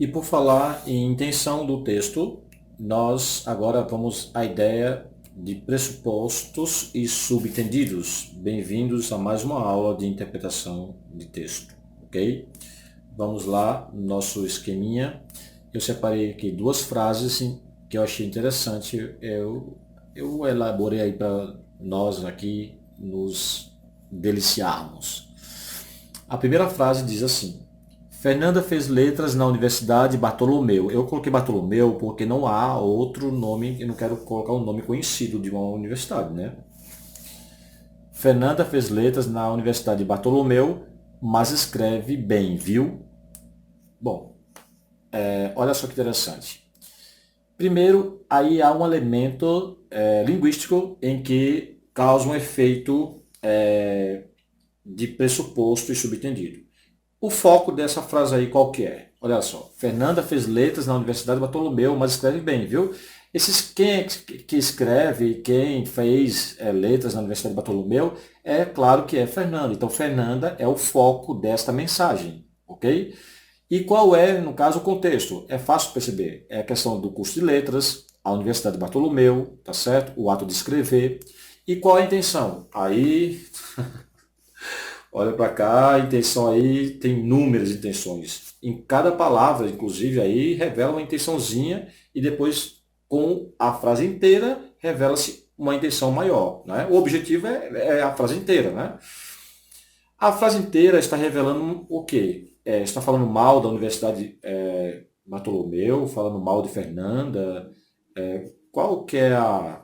E por falar em intenção do texto, nós agora vamos à ideia de pressupostos e subentendidos. Bem-vindos a mais uma aula de interpretação de texto, ok? Vamos lá, nosso esqueminha. Eu separei aqui duas frases que eu achei interessante. Eu elaborei aí para nós aqui nos deliciarmos. A primeira frase diz assim: Fernanda fez letras na Universidade Bartolomeu. Eu coloquei Bartolomeu porque não há outro nome, eu não quero colocar um nome conhecido de uma universidade, né? Fernanda fez letras na Universidade Bartolomeu, mas escreve bem, viu? Bom, olha só que interessante. Primeiro, aí há um elemento linguístico em que causa um efeito de pressuposto e subentendido. O foco dessa frase aí qual que é? Olha só, Fernanda fez letras na Universidade Bartolomeu, mas escreve bem, viu? Quem é que escreve, quem fez letras na Universidade Bartolomeu, é claro que é Fernanda. Então, Fernanda é o foco desta mensagem, ok? E qual é, no caso, o contexto? É fácil perceber. É a questão do curso de letras, a Universidade Bartolomeu, tá certo? O ato de escrever. E qual é a intenção? Aí olha para cá, a intenção aí tem inúmeras intenções. Em cada palavra, inclusive, aí revela uma intençãozinha e depois, com a frase inteira, revela-se uma intenção maior. Né? O objetivo é a frase inteira. Né? A frase inteira está revelando o quê? Está falando mal da Universidade Bartolomeu, falando mal de Fernanda. Qual que é a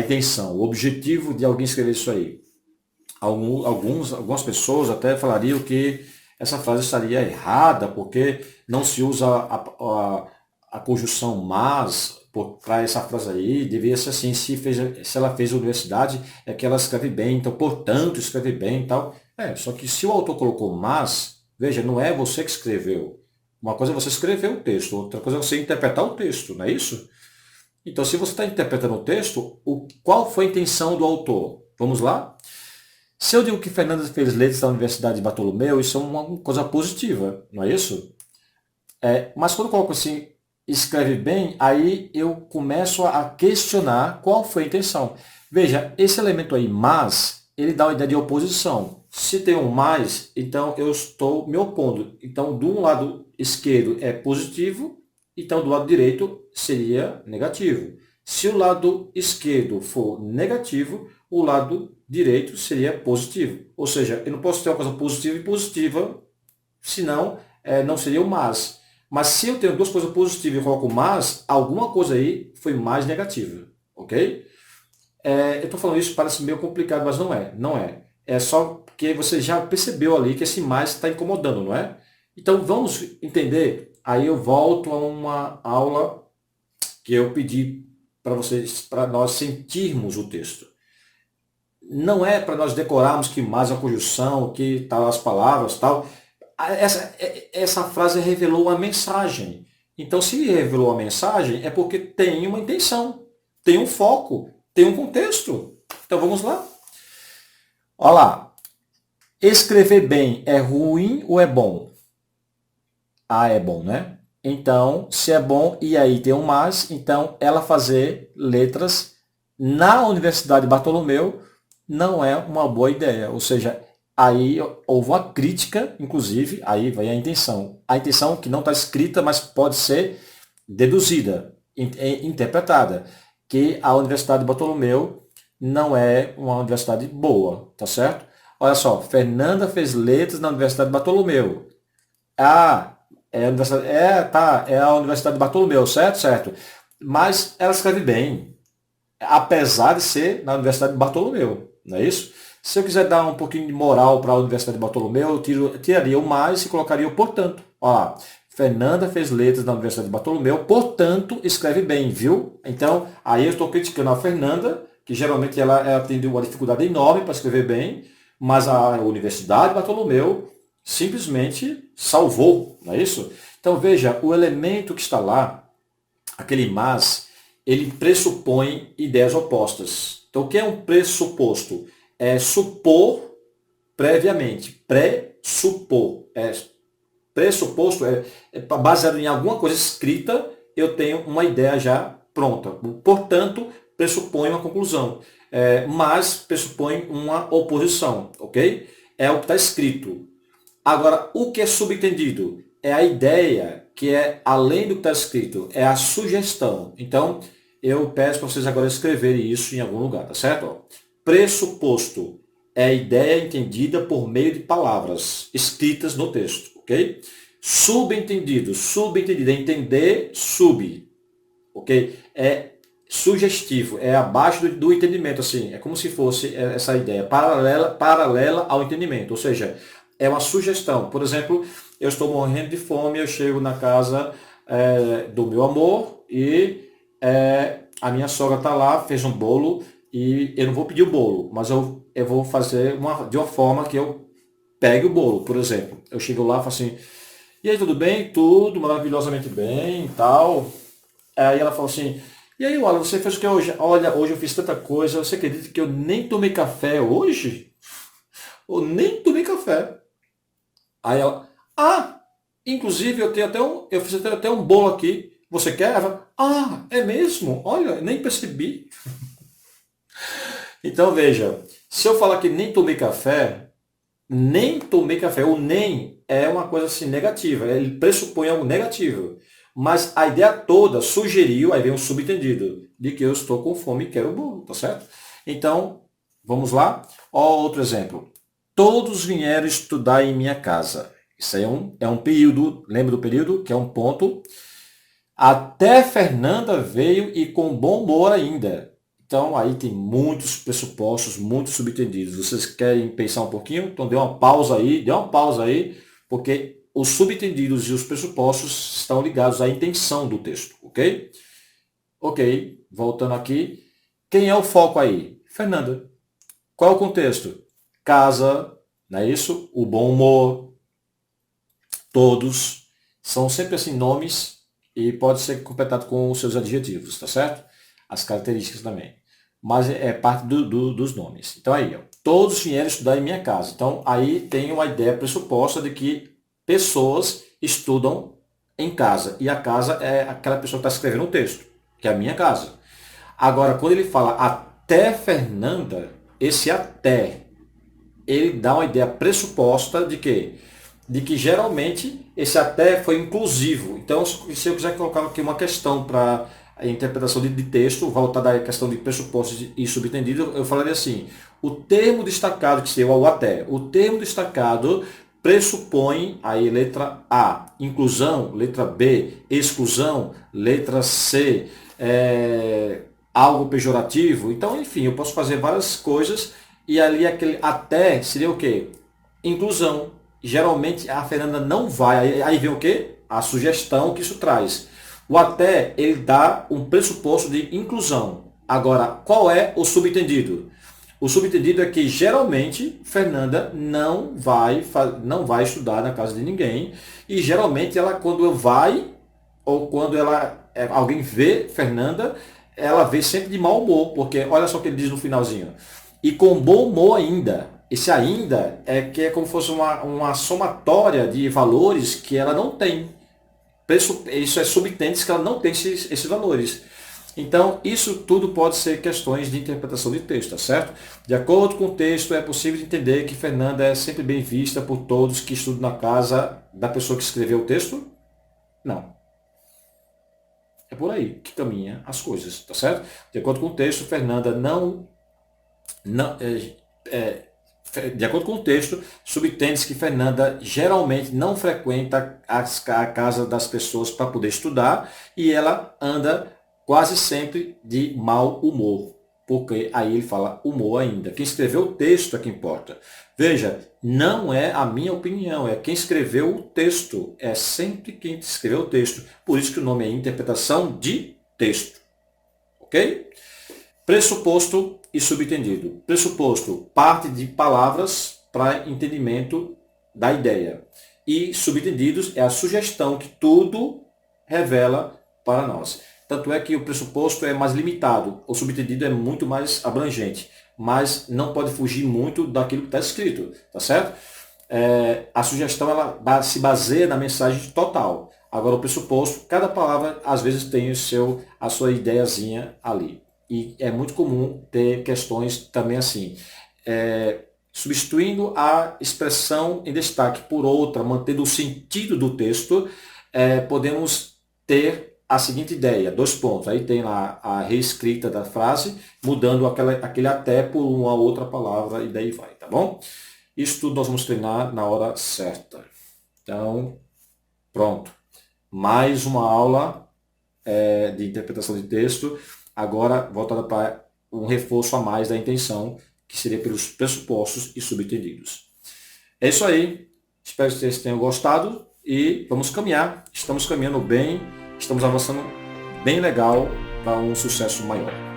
intenção, o objetivo de alguém escrever isso aí? Algumas pessoas até falariam que essa frase estaria errada, porque não se usa a conjunção mas para essa frase aí, deveria ser assim, se ela fez a universidade, é que ela escreve bem, então, portanto, escreve bem e tal. Só que se o autor colocou mas, veja, não é você que escreveu. Uma coisa é você escrever o texto, outra coisa é você interpretar o texto, não é isso? Então, se você está interpretando o texto, qual foi a intenção do autor? Vamos lá? Se eu digo que Fernanda fez letras da Universidade de Bartolomeu, isso é uma coisa positiva, não é isso? Mas quando eu coloco assim, escreve bem, aí eu começo a questionar qual foi a intenção. Veja, esse elemento aí, mas, ele dá uma ideia de oposição. Se tem um mais, então eu estou me opondo. Então, do lado esquerdo é positivo, então do lado direito seria negativo. Se o lado esquerdo for negativo, o lado direito seria positivo. Ou seja, eu não posso ter uma coisa positiva e positiva, senão não seria o mas. Mas se eu tenho duas coisas positivas e coloco mas, alguma coisa aí foi mais negativa. Ok? Eu estou falando isso, parece meio complicado, mas não é. Não é. É só porque você já percebeu ali que esse mais está incomodando, não é? Então vamos entender. Aí eu volto a uma aula que eu pedi para vocês, para nós sentirmos o texto. Não é para nós decorarmos que mais a conjunção, que tal as palavras, tal. Essa frase revelou uma mensagem. Então, se revelou uma mensagem, é porque tem uma intenção, tem um foco, tem um contexto. Então, vamos lá. Olha lá. Escrever bem é ruim ou é bom? Ah, é bom, né? Então, se é bom, e aí tem um mais, então ela fazer letras na Universidade Bartolomeu não é uma boa ideia. Ou seja, aí houve uma crítica, inclusive, aí vai a intenção. A intenção que não está escrita, mas pode ser deduzida, interpretada, que a Universidade de Bartolomeu não é uma universidade boa, tá certo? Olha só, Fernanda fez letras na Universidade de Bartolomeu. Ah, é a Universidade de Bartolomeu, certo? Certo. Mas ela escreve bem, apesar de ser na Universidade de Bartolomeu, não é isso? Se eu quiser dar um pouquinho de moral para a Universidade de Bartolomeu, tiraria o mais e colocaria o portanto. Ó, Fernanda fez letras na Universidade de Bartolomeu, portanto, escreve bem, viu? Então, aí eu estou criticando a Fernanda, que geralmente ela tem uma dificuldade enorme para escrever bem, mas a Universidade de Bartolomeu simplesmente salvou, não é isso? Então, veja, o elemento que está lá, aquele mas, ele pressupõe ideias opostas. Então, o que é um pressuposto? É supor previamente. Pressupor. pressuposto é baseado em alguma coisa escrita, eu tenho uma ideia já pronta. Portanto, pressupõe uma conclusão, mas pressupõe uma oposição, ok? É o que está escrito. Agora, o que é subentendido? É a ideia que é além do que está escrito, é a sugestão. Então, eu peço para vocês agora escreverem isso em algum lugar, tá certo? Ó, pressuposto é a ideia entendida por meio de palavras escritas no texto, ok? Subentendido, subentendido, é entender, ok? É sugestivo, é abaixo do entendimento, assim, é como se fosse essa ideia paralela ao entendimento, ou seja, é uma sugestão. Por exemplo, eu estou morrendo de fome, eu chego na casa do meu amor e a minha sogra está lá, fez um bolo e eu não vou pedir o bolo, mas eu vou fazer de uma forma que eu pegue o bolo, por exemplo. Eu chego lá e falo assim, e aí, tudo bem? Tudo maravilhosamente bem e tal. Aí ela falou assim, e aí, olha, você fez o que hoje? Olha, hoje eu fiz tanta coisa, você acredita que eu nem tomei café hoje? Eu nem tomei café. Aí ela, inclusive eu fiz até um bolo aqui, você quer? Ela fala, é mesmo? Olha, nem percebi. Então veja, se eu falar que nem tomei café, o nem é uma coisa assim negativa, ele pressupõe algo negativo. Mas a ideia toda sugeriu, aí vem um subentendido, de que eu estou com fome e quero bolo, tá certo? Então, vamos lá? Ó, outro exemplo. Todos vieram estudar em minha casa. Isso aí é um período, lembra do período? Que é um ponto. Até Fernanda veio e com bom humor ainda. Então, aí tem muitos pressupostos, muitos subentendidos. Vocês querem pensar um pouquinho? Então, dê uma pausa aí, porque os subentendidos e os pressupostos estão ligados à intenção do texto, ok? Ok, voltando aqui. Quem é o foco aí? Fernanda. Qual é o contexto? Casa, não é isso? O bom humor, todos. São sempre assim nomes e pode ser completado com os seus adjetivos, tá certo? As características também. Mas é parte dos nomes. Então aí, ó, todos vieram estudar em minha casa. Então aí tem uma ideia pressuposta de que pessoas estudam em casa. E a casa é aquela pessoa que está escrevendo o texto, que é a minha casa. Agora, quando ele fala até Fernanda, esse até, ele dá uma ideia pressuposta de quê? De que geralmente esse até foi inclusivo. Então, se eu quiser colocar aqui uma questão para a interpretação de texto, voltar da questão de pressupostos e subentendido, eu falaria assim, o termo destacado, que seria o até, o termo destacado pressupõe, aí letra A, inclusão, letra B, exclusão, letra C, algo pejorativo. Então, enfim, eu posso fazer várias coisas e ali aquele até seria o quê? Inclusão. Geralmente a Fernanda não vai. Aí vem o quê? A sugestão que isso traz. O até, ele dá um pressuposto de inclusão. Agora, qual é o subentendido? O subentendido é que geralmente Fernanda não vai estudar na casa de ninguém. E geralmente ela, quando vai, ou quando alguém vê Fernanda, ela vê sempre de mau humor. Porque olha só o que ele diz no finalzinho. E com bom humor ainda. Esse ainda é que é como se fosse uma somatória de valores que ela não tem. Isso é subtende que ela não tem esses valores. Então, isso tudo pode ser questões de interpretação de texto, tá certo? De acordo com o texto, é possível entender que Fernanda é sempre bem vista por todos que estudam na casa da pessoa que escreveu o texto? Não. É por aí que caminha as coisas, tá certo? De acordo com o texto, Fernanda de acordo com o texto, subtende-se que Fernanda geralmente não frequenta a casa das pessoas para poder estudar e ela anda quase sempre de mau humor, porque aí ele fala humor ainda. Quem escreveu o texto é que importa. Veja, não é a minha opinião, é quem escreveu o texto. É sempre quem escreveu o texto. Por isso que o nome é interpretação de texto. Ok? Pressuposto e subentendido. Pressuposto, parte de palavras para entendimento da ideia. E subentendidos é a sugestão que tudo revela para nós. Tanto é que o pressuposto é mais limitado, o subentendido é muito mais abrangente, mas não pode fugir muito daquilo que está escrito, tá certo? a sugestão ela se baseia na mensagem total. Agora, o pressuposto, cada palavra às vezes tem a sua ideiazinha ali. E é muito comum ter questões também assim. Substituindo a expressão em destaque por outra, mantendo o sentido do texto, podemos ter a seguinte ideia, 2 pontos. Aí tem lá a reescrita da frase, mudando aquele até por uma outra palavra e daí vai, tá bom? Isso tudo nós vamos treinar na hora certa. Então, pronto. Mais uma aula de interpretação de texto, agora voltada para um reforço a mais da intenção, que seria pelos pressupostos e subentendidos. É isso aí. Espero que vocês tenham gostado e vamos caminhar. Estamos caminhando bem, estamos avançando bem legal para um sucesso maior.